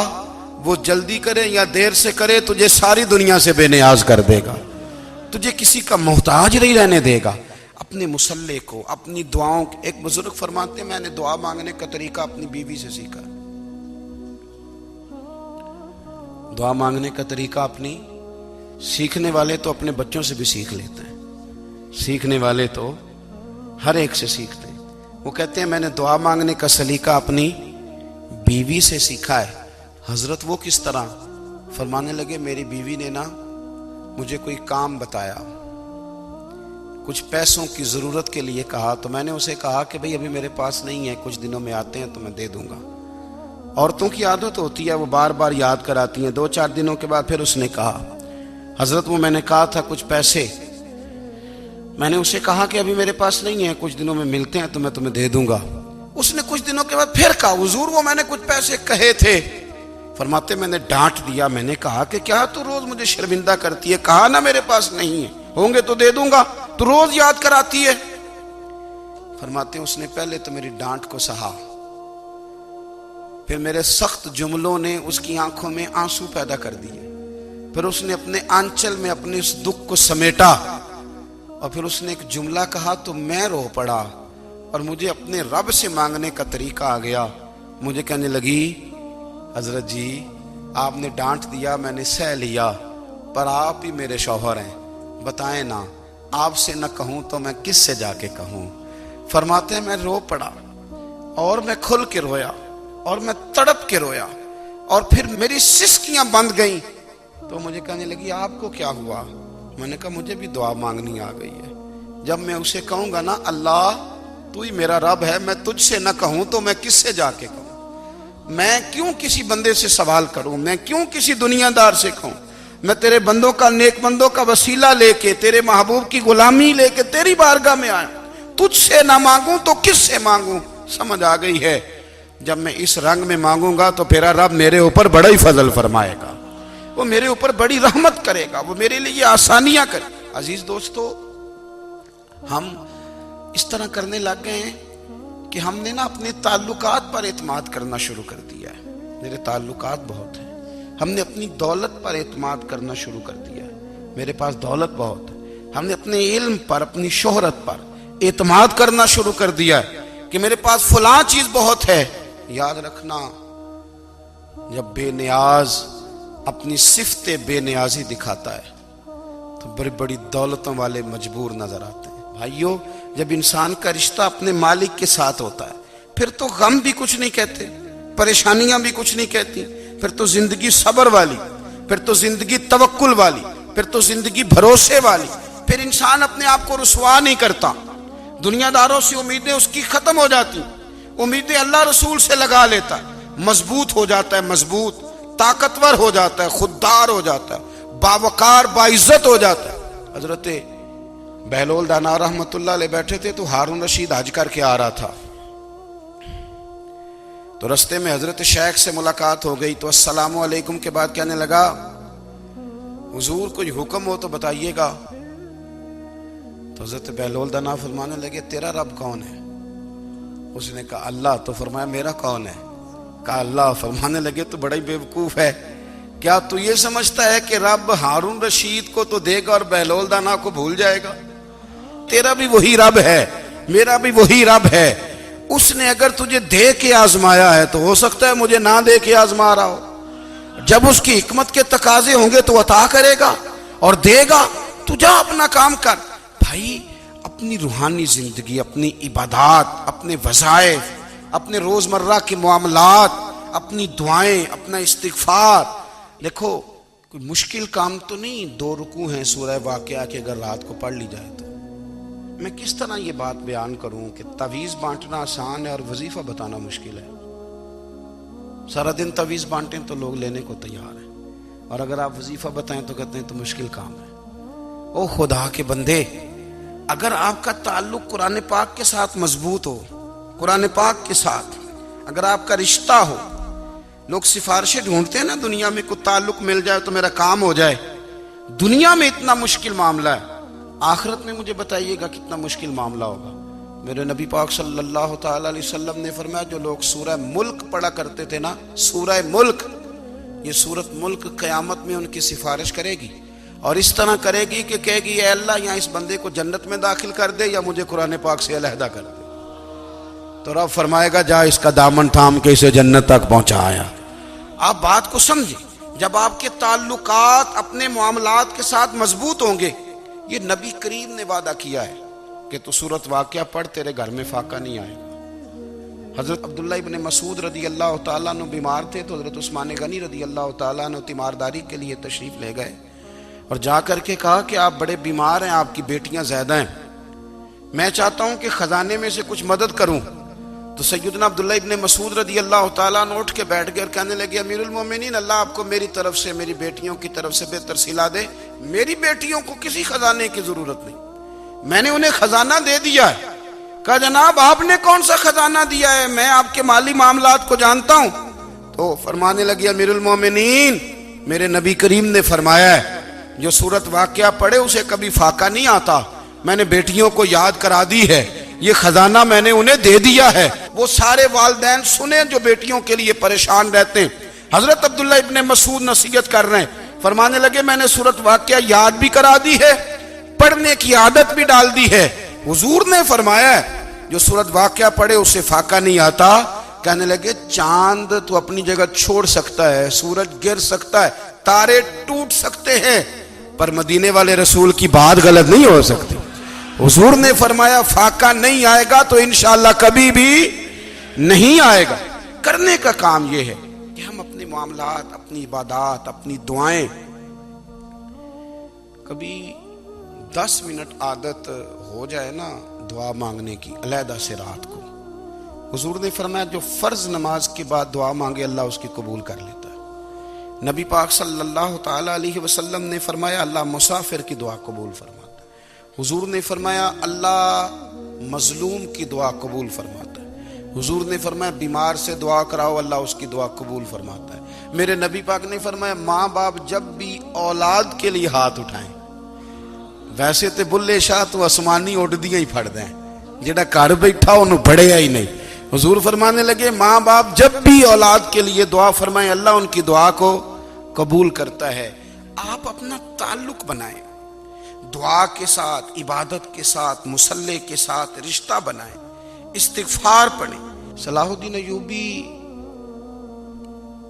وہ جلدی کرے یا دیر سے کرے تجھے ساری دنیا سے بے نیاز کر دے گا، تجھے کسی کا محتاج نہیں رہنے دے گا۔ اپنے مسلح کو، اپنی دعاؤں کو. ایک بزرگ فرماتے ہیں میں نے دعا مانگنے کا طریقہ اپنی بیوی سے سیکھا. دعا مانگنے کا طریقہ اپنی، سیکھنے والے تو اپنے بچوں سے بھی سیکھ لیتے ہیں، سیکھنے والے تو ہر ایک سے سیکھتے ہیں. وہ کہتے ہیں میں نے دعا مانگنے کا سلیقہ اپنی بیوی سے سیکھا ہے. حضرت وہ کس طرح؟ فرمانے لگے میری بیوی نے نا مجھے کوئی کام بتایا، کچھ پیسوں کی ضرورت کے لیے کہا، تو میں نے اسے کہا کہ بھئی ابھی میرے پاس نہیں ہے، کچھ دنوں میں آتے ہیں تو میں دے دوں گا. عورتوں کی عادت ہوتی ہے وہ بار بار یاد کراتی ہیں. 2-4 دنوں کے بعد پھر اس نے کہا حضرت وہ میں نے کہا تھا کچھ پیسے، میں نے اسے کہا کہ ابھی میرے پاس نہیں ہے، کچھ دنوں میں ملتے ہیں تو میں تمہیں دے دوں گا. اس نے کچھ دنوں کے بعد پھر کہا حضور وہ میں نے کچھ پیسے کہے تھے. فرماتے میں نے ڈانٹ دیا، میں نے کہا کہ کیا تو روز مجھے شرمندہ کرتی ہے، کہا نا میرے پاس نہیں ہے، ہوں گے تو دے دوں گا، تو روز یاد کراتی ہے. فرماتے اس نے پہلے تو میری ڈانٹ کو سہا، پھر میرے سخت جملوں نے اس کی آنکھوں میں آنسو پیدا کر دیے، پھر اس نے اپنے آنچل میں اپنے اس دکھ کو سمیٹا، اور پھر اس نے ایک جملہ کہا تو میں رو پڑا، اور مجھے اپنے رب سے مانگنے کا طریقہ آ گیا. مجھے کہنے لگی حضرت جی آپ نے ڈانٹ دیا، میں نے سہ لیا، پر آپ ہی میرے شوہر ہیں، بتائیں نا آپ سے نہ کہوں تو میں کس سے جا کے کہوں. فرماتے ہیں میں رو پڑا، اور میں کھل کے رویا، اور میں تڑپ کے رویا، اور پھر میری سسکیاں بند گئیں. تو مجھے کہنے لگی آپ کو کیا ہوا؟ میں نے کہا مجھے بھی دعا مانگنی آ گئی ہے. جب میں اسے کہوں گا نا اللہ تو ہی میرا رب ہے، میں تجھ سے نہ کہوں تو میں کس سے جا کے کہوں؟ میں کیوں کسی بندے سے سوال کروں؟ میں کیوں کسی دنیا دار سے کہوں؟ میں تیرے بندوں کا، نیک بندوں کا وسیلہ لے کے، تیرے محبوب کی غلامی لے کے تیری بارگاہ میں آیا، تجھ سے نہ مانگوں تو کس سے مانگوں؟ سمجھ آ گئی ہے. جب میں اس رنگ میں مانگوں گا تو پھر رب میرے اوپر بڑا ہی فضل فرمائے گا، وہ میرے اوپر بڑی رحمت کرے گا، وہ میرے لیے آسانیاں کرے. عزیز دوستو ہم اس طرح کرنے لگ گئے ہیں کہ ہم نے نا اپنے تعلقات پر اعتماد کرنا شروع کر دیا ہے. میرے تعلقات بہت ہیں. ہم نے اپنی دولت پر اعتماد کرنا شروع کر دیا ہے، میرے پاس دولت بہت ہے. ہم نے اپنے علم پر، اپنی شہرت پر اعتماد کرنا شروع کر دیا ہے کہ میرے پاس فلاں چیز بہت ہے. یاد رکھنا جب بے نیاز اپنی صفت بے نیازی دکھاتا ہے تو بڑی بڑی دولتوں والے مجبور نظر آتے ہیں. بھائیو جب انسان کا رشتہ اپنے مالک کے ساتھ ہوتا ہے پھر تو غم بھی کچھ نہیں کہتے، پریشانیاں بھی کچھ نہیں کہتی، پھر تو زندگی صبر والی، پھر تو زندگی توکل والی، پھر تو زندگی بھروسے والی. پھر انسان اپنے آپ کو رسوا نہیں کرتا، دنیا داروں سے امیدیں اس کی ختم ہو جاتی، امیدیں اللہ رسول سے لگا لیتا ہے، مضبوط ہو جاتا ہے، مضبوط، طاقتور ہو جاتا ہے، خوددار ہو جاتا ہے، باوقار باعزت ہو جاتا ہے. حضرت بہلول دانا رحمت اللہ علیہ بیٹھے تھے تو ہارون رشید حج کر کے آ رہا تھا، تو رستے میں حضرت شیخ سے ملاقات ہو گئی تو السلام علیکم کے بعد کہنے لگا حضور کوئی حکم ہو تو بتائیے گا. تو حضرت بہلول دانا فرمانے لگے تیرا رب کون ہے؟ اس نے کہا اللہ. تو فرمایا میرا کون ہے؟ کہا اللہ. فرمانے لگے تو بڑا ہی بیوقوف ہے، کیا تو یہ سمجھتا ہے کہ رب ہارون رشید کو تو دے گا اور بہلول دانا کو بھول جائے گا؟ تیرا بھی وہی رب ہے، میرا بھی وہی رب ہے. اس نے اگر تجھے دے کے آزمایا ہے تو ہو سکتا ہے مجھے نہ دے کے آزما رہا ہو. جب اس کی حکمت کے تقاضے ہوں گے تو عطا کرے گا اور دے گا. تو جا اپنا کام کر. بھائی اپنی روحانی زندگی، اپنی عبادات، اپنے وظائف، اپنے روزمرہ کے معاملات، اپنی دعائیں، اپنا استغفار. دیکھو کوئی مشکل کام تو نہیں، 2 رکوع ہیں سورہ واقعہ کے، اگر رات کو پڑھ لی جائے تو. میں کس طرح یہ بات بیان کروں کہ تعویذ بانٹنا آسان ہے اور وظیفہ بتانا مشکل ہے. سارا دن تعویذ بانٹیں تو لوگ لینے کو تیار ہیں، اور اگر آپ وظیفہ بتائیں تو کہتے ہیں تو مشکل کام ہے. او خدا کے بندے، اگر آپ کا تعلق قرآن پاک کے ساتھ مضبوط ہو، قرآن پاک کے ساتھ اگر آپ کا رشتہ ہو، لوگ سفارشیں ڈھونڈتے ہیں نا دنیا میں، کوئی تعلق مل جائے تو میرا کام ہو جائے. دنیا میں اتنا مشکل معاملہ ہے، آخرت میں مجھے بتائیے گا کتنا مشکل معاملہ ہوگا. میرے نبی پاک صلی اللہ تعالی علیہ وسلم نے فرمایا جو لوگ سورہ ملک پڑھا کرتے تھے نا، سورہ ملک، یہ سورت ملک قیامت میں ان کی سفارش کرے گی. اور اس طرح کرے گی کہ کہے گی اے اللہ یہاں اس بندے کو جنت میں داخل کر دے یا مجھے قرآن پاک سے علیحدہ کر دے. تو رب فرمائے گا جا اس کا دامن تھام کے اسے جنت تک پہنچایا. آپ بات کو سمجھیں. جب آپ کے تعلقات اپنے معاملات کے ساتھ مضبوط ہوں گے، یہ نبی کریم نے وعدہ کیا ہے کہ تو سورت واقعہ پڑھ تیرے گھر میں فاقہ نہیں آئے گا. حضرت عبداللہ ابن مسعود رضی اللہ تعالیٰ عنہ بیمار تھے تو حضرت عثمان غنی رضی اللہ تعالیٰ عنہ تیمارداری کے لیے تشریف لے گئے اور جا کر کے کہا کہ آپ بڑے بیمار ہیں، آپ کی بیٹیاں زیادہ ہیں، میں چاہتا ہوں کہ خزانے میں سے کچھ مدد کروں. تو سیدنا عبداللہ ابن مسعود رضی اللہ تعالیٰ عنہ اٹھ کے بیٹھ گئے اور کہنے لگے امیر المومنین، اللہ آپ کو میری طرف سے میری بیٹیوں کی طرف سے بہتر صلہ دے. میری بیٹیوں کو کسی خزانے کی ضرورت نہیں، میں نے انہیں خزانہ دے دیا ہے. کہا جناب آپ نے کون سا خزانہ دیا ہے، میں آپ کے مالی معاملات کو جانتا ہوں. تو فرمانے لگی امیر المومنین میرے نبی کریم نے فرمایا ہے جو سورت واقعہ پڑھے اسے کبھی فاقہ نہیں آتا. میں نے بیٹیوں کو یاد کرا دی ہے، یہ خزانہ میں نے انہیں دے دیا ہے. وہ سارے والدین سنیں جو بیٹیوں کے لیے پریشان رہتے ہیں. حضرت عبداللہ ابن مسعود نصیحت کر رہے ہیں، فرمانے لگے میں نے سورت واقعہ یاد بھی کرا دی ہے، پڑھنے کی عادت بھی ڈال دی ہے. حضور نے فرمایا ہے جو سورت واقعہ پڑھے اسے فاقہ نہیں آتا. کہنے لگے چاند تو اپنی جگہ چھوڑ سکتا ہے، سورج گر سکتا ہے، تارے ٹوٹ سکتے ہیں، پر مدینے والے رسول کی بات غلط نہیں ہو سکتی. حضور نے فرمایا فاقہ نہیں آئے گا تو انشاءاللہ کبھی بھی نہیں آئے گا. کرنے کا کام یہ ہے کہ ہم اپنے معاملات، اپنی عبادات، اپنی دعائیں کبھی 10 منٹ عادت ہو جائے نا دعا مانگنے کی علیحدہ سے رات کو. حضور نے فرمایا جو فرض نماز کے بعد دعا مانگے اللہ اس کی قبول کر لیتا ہے. نبی پاک صلی اللہ تعالی علیہ وسلم نے فرمایا اللہ مسافر کی دعا قبول فرماتا ہے. حضور نے فرمایا اللہ مظلوم کی دعا قبول فرماتا ہے. حضور نے فرمایا بیمار سے دعا کراؤ اللہ اس کی دعا قبول فرماتا ہے. میرے نبی پاک نے فرمایا ماں باپ جب بھی اولاد کے لیے ہاتھ اٹھائیں، ویسے تے بلے شاہ تو آسمانی اڈ دیاں ہی پھڑ دیں، جڑا گھر بیٹھا انہوں بڑھیا ہی نہیں. حضور فرمانے لگے ماں باپ جب بھی اولاد کے لیے دعا فرمائیں اللہ ان کی دعا کو قبول کرتا ہے. آپ اپنا تعلق بنائیں دعا کے ساتھ، عبادت کے ساتھ، مصلی کے ساتھ رشتہ بنائیں، استغفار پڑھیں. صلاح الدین ایوبی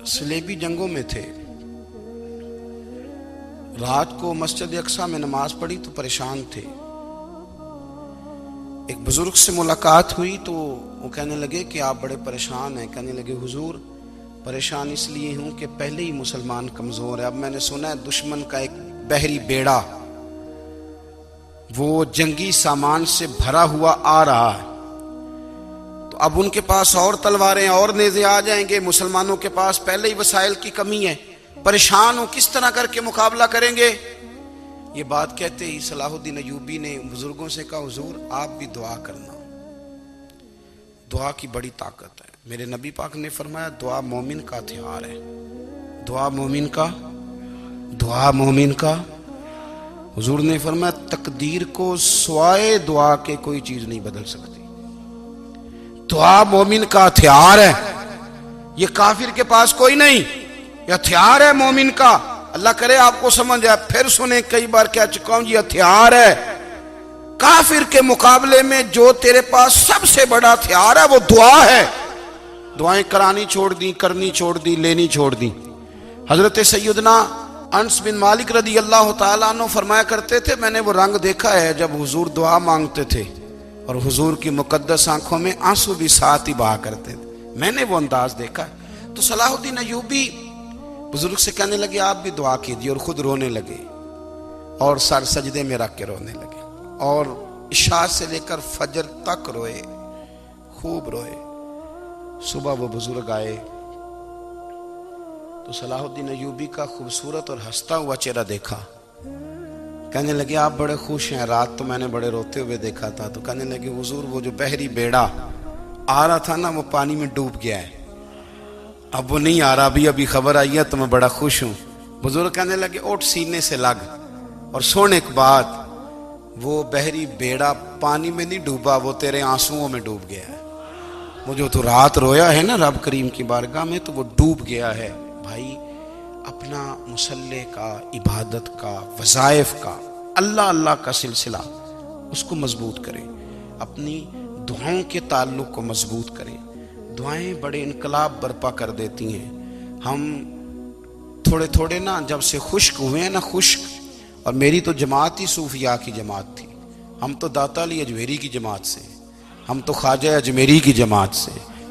صلیبی جنگوں میں تھے، رات کو مسجد اقصی میں نماز پڑھی تو پریشان تھے. ایک بزرگ سے ملاقات ہوئی تو وہ کہنے لگے کہ آپ بڑے پریشان ہیں. کہنے لگے حضور پریشان اس لیے ہوں کہ پہلے ہی مسلمان کمزور ہے، اب میں نے سنا ہے دشمن کا ایک بحری بیڑا وہ جنگی سامان سے بھرا ہوا آ رہا ہے، تو اب ان کے پاس اور تلواریں اور نیزے آ جائیں گے، مسلمانوں کے پاس پہلے ہی وسائل کی کمی ہے، پریشان ہوں کس طرح کر کے مقابلہ کریں گے. یہ بات کہتے ہی صلاح الدین ایوبی نے بزرگوں سے کہا حضور آپ بھی دعا کرنا، دعا کی بڑی طاقت ہے. میرے نبی پاک نے فرمایا دعا مومن کا ہتھیار ہے، دعا مومن کا. حضور نے فرمایا تقدیر کو سوائے دعا کے کوئی چیز نہیں بدل سکتی. دعا مومن کا ہتھیار ہے، یہ کافر کے پاس کوئی نہیں، یہ ہتھیار ہے مومن کا. اللہ کرے آپ کو سمجھ آئے. پھر سنیں کئی بار کہہ چکا ہوں یہ ہتھیار ہے. کافر کے مقابلے میں جو تیرے پاس سب سے بڑا ہتھیار ہے وہ دعا ہے. دعائیں کرانی چھوڑ دی، کرنی چھوڑ دی، لینی چھوڑ دی. حضرت سیدنا انس بن مالک رضی اللہ تعالیٰ عنہ فرمایا کرتے تھے میں نے وہ رنگ دیکھا ہے جب حضور دعا مانگتے تھے اور حضور کی مقدس آنکھوں میں آنسو بھی ساتھ ہی بہا کرتے تھے، میں نے وہ انداز دیکھا ہے. تو صلاح الدین ایوبی بزرگ سے کہنے لگے آپ بھی دعا کیجیے، اور خود رونے لگے اور سر سجدے میں رکھ کے رونے لگے اور عشاء سے لے کر فجر تک روئے، خوب روئے. صبح وہ بزرگ آئے تو صلاح الدین ایوبی کا خوبصورت اور ہنستا ہوا چہرہ دیکھا. کہنے لگے آپ بڑے خوش ہیں، رات تو میں نے بڑے روتے ہوئے دیکھا تھا. تو کہنے لگے حضور وہ جو بحری بیڑا آ رہا تھا نا وہ پانی میں ڈوب گیا ہے، اب وہ نہیں آ رہا، ابھی خبر آئی ہے تو میں بڑا خوش ہوں. بزرگ کہنے لگے اٹھ سینے سے لگ، اور سن ایک بات، وہ بحری بیڑا پانی میں نہیں ڈوبا، وہ تیرے آنسوؤں میں ڈوب گیا ہے. وہ جو تو رات رویا ہے نا رب کریم کی بارگاہ میں تو وہ ڈوب گیا ہے. بھائی اپنا مسلح کا، عبادت کا، وظائف کا، اللہ اللہ کا سلسلہ اس کو مضبوط کریں، اپنی دعاؤں کے تعلق کو مضبوط کریں۔ دعائیں بڑے انقلاب برپا کر دیتی ہیں۔ ہم تھوڑے تھوڑے نا جب سے خشک ہوئے ہیں نا، خشک، اور میری تو جماعت ہی صوفیاء کی جماعت تھی، ہم تو داتا علی اجمیری کی جماعت سے، ہم تو خواجہ اجمیری کی جماعت سے،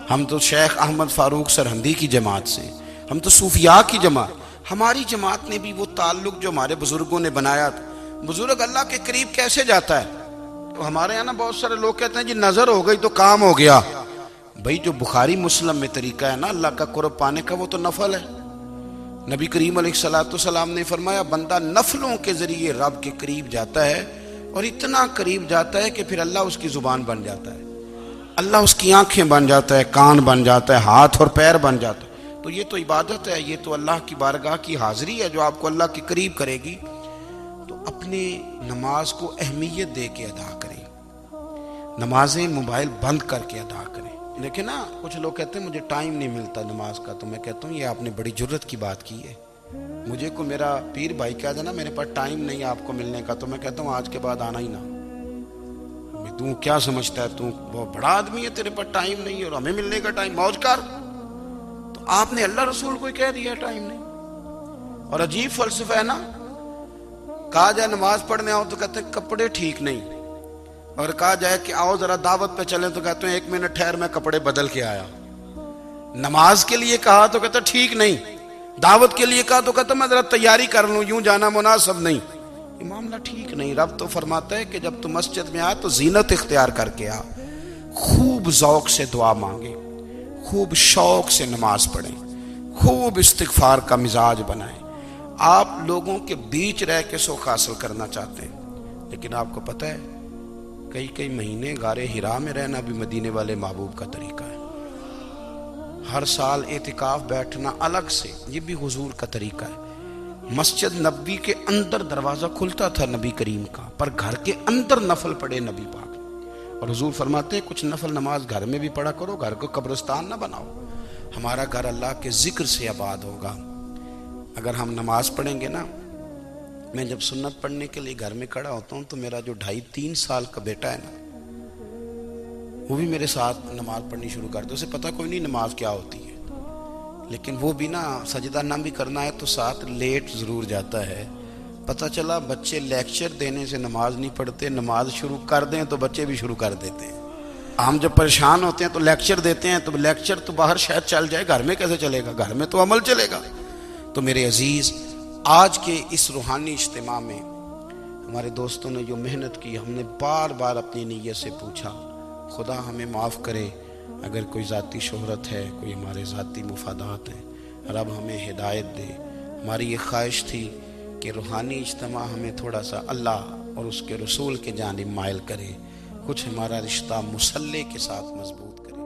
ہم تو شیخ احمد فاروق سرہندی کی جماعت سے، ہم تو صوفیاء کی جماعت۔ ہماری جماعت نے بھی وہ تعلق جو ہمارے بزرگوں نے بنایا تھا۔ بزرگ اللہ کے قریب کیسے جاتا ہے؟ تو ہمارے یہاں نا بہت سارے لوگ کہتے ہیں جی نظر ہو گئی تو کام ہو گیا۔ بھائی جو بخاری مسلم میں طریقہ ہے نا اللہ کا قرب پانے کا، وہ تو نفل ہے۔ نبی کریم علیہ الصلوۃ والسلام نے فرمایا بندہ نفلوں کے ذریعے رب کے قریب جاتا ہے، اور اتنا قریب جاتا ہے کہ پھر اللہ اس کی زبان بن جاتا ہے، اللہ اس کی آنکھیں بن جاتا ہے، کان بن جاتا ہے، ہاتھ اور پیر بن جاتا ہے۔ تو یہ تو عبادت ہے، یہ تو اللہ کی بارگاہ کی حاضری ہے جو آپ کو اللہ کے قریب کرے گی۔ تو اپنے نماز کو اہمیت دے کے ادا کریں، نمازیں موبائل بند کر کے ادا کریں۔ لیکن نا کچھ لوگ کہتے ہیں مجھے ٹائم نہیں ملتا نماز کا، تو میں کہتا ہوں یہ آپ نے بڑی جرت کی بات کی ہے۔ مجھے کو میرا پیر بھائی کہا جائے نا میرے پاس ٹائم نہیں آپ کو ملنے کا، تو میں کہتا ہوں آج کے بعد آنا ہی نہ۔ تو کیا سمجھتا ہے، تو بہت بڑا آدمی ہے، تیرے پاس ٹائم نہیں ہے اور ہمیں ملنے کا ٹائم، موج کر۔ تو آپ نے اللہ رسول کو کہہ دیا ٹائم نہیں۔ اور عجیب فلسفہ ہے نا، کہا جائے نماز پڑھنے آؤ تو کہتے ہیں کپڑے ٹھیک نہیں، اور کہا جائے کہ آؤ ذرا دعوت پہ چلیں تو کہتے ہیں 1 منٹ ٹھہر میں کپڑے بدل کے آیا۔ نماز کے لیے کہا تو کہتے ہیں ٹھیک نہیں، دعوت کے لیے کہا تو کہتا میں ذرا تیاری کر لوں، یوں جانا مناسب نہیں۔ یہ معاملہ ٹھیک نہیں۔ رب تو فرماتا ہے کہ جب تو مسجد میں آ تو زینت اختیار کر کے آ، خوب ذوق سے دعا مانگے، خوب شوق سے نماز پڑھیں، خوب استغفار کا مزاج بنائیں۔ آپ لوگوں کے بیچ رہ کے سوکھ حاصل کرنا چاہتے ہیں، لیکن آپ کو پتہ ہے کئی مہینے غار حرا میں رہنا بھی مدینے والے محبوب کا طریقہ ہے۔ ہر سال اعتکاف بیٹھنا الگ سے، یہ بھی حضور کا طریقہ ہے۔ مسجد نبوی کے اندر دروازہ کھلتا تھا نبی کریم کا، پر گھر کے اندر نفل پڑے نبی پاک، اور حضور فرماتے ہیں کچھ نفل نماز گھر میں بھی پڑھا کرو، گھر کو قبرستان نہ بناؤ۔ ہمارا گھر اللہ کے ذکر سے آباد ہوگا اگر ہم نماز پڑھیں گے نا۔ میں جب سنت پڑھنے کے لیے گھر میں کھڑا ہوتا ہوں تو میرا جو 2.5-3 سال کا بیٹا ہے نا، وہ بھی میرے ساتھ نماز پڑھنی شروع کر دے۔ اسے پتہ کوئی نہیں نماز کیا ہوتی ہے، لیکن وہ بھی نا سجدہ نہ بھی کرنا ہے تو ساتھ لیٹ ضرور جاتا ہے۔ پتہ چلا بچے لیکچر دینے سے نماز نہیں پڑھتے، نماز شروع کر دیں تو بچے بھی شروع کر دیتے ہیں۔ ہم جب پریشان ہوتے ہیں تو لیکچر دیتے ہیں، تو لیکچر تو باہر شاید چل جائے، گھر میں کیسے چلے گا؟ گھر میں تو عمل چلے گا۔ تو میرے عزیز، آج کے اس روحانی اجتماع میں ہمارے دوستوں نے جو محنت کی، ہم نے بار بار اپنی نیت سے پوچھا خدا ہمیں معاف کرے اگر کوئی ذاتی شہرت ہے، کوئی ہمارے ذاتی مفادات ہیں، رب ہمیں ہدایت دے۔ ہماری یہ خواہش تھی کہ روحانی اجتماع ہمیں تھوڑا سا اللہ اور اس کے رسول کے جانب مائل کرے، کچھ ہمارا رشتہ مسلح کے ساتھ مضبوط کرے۔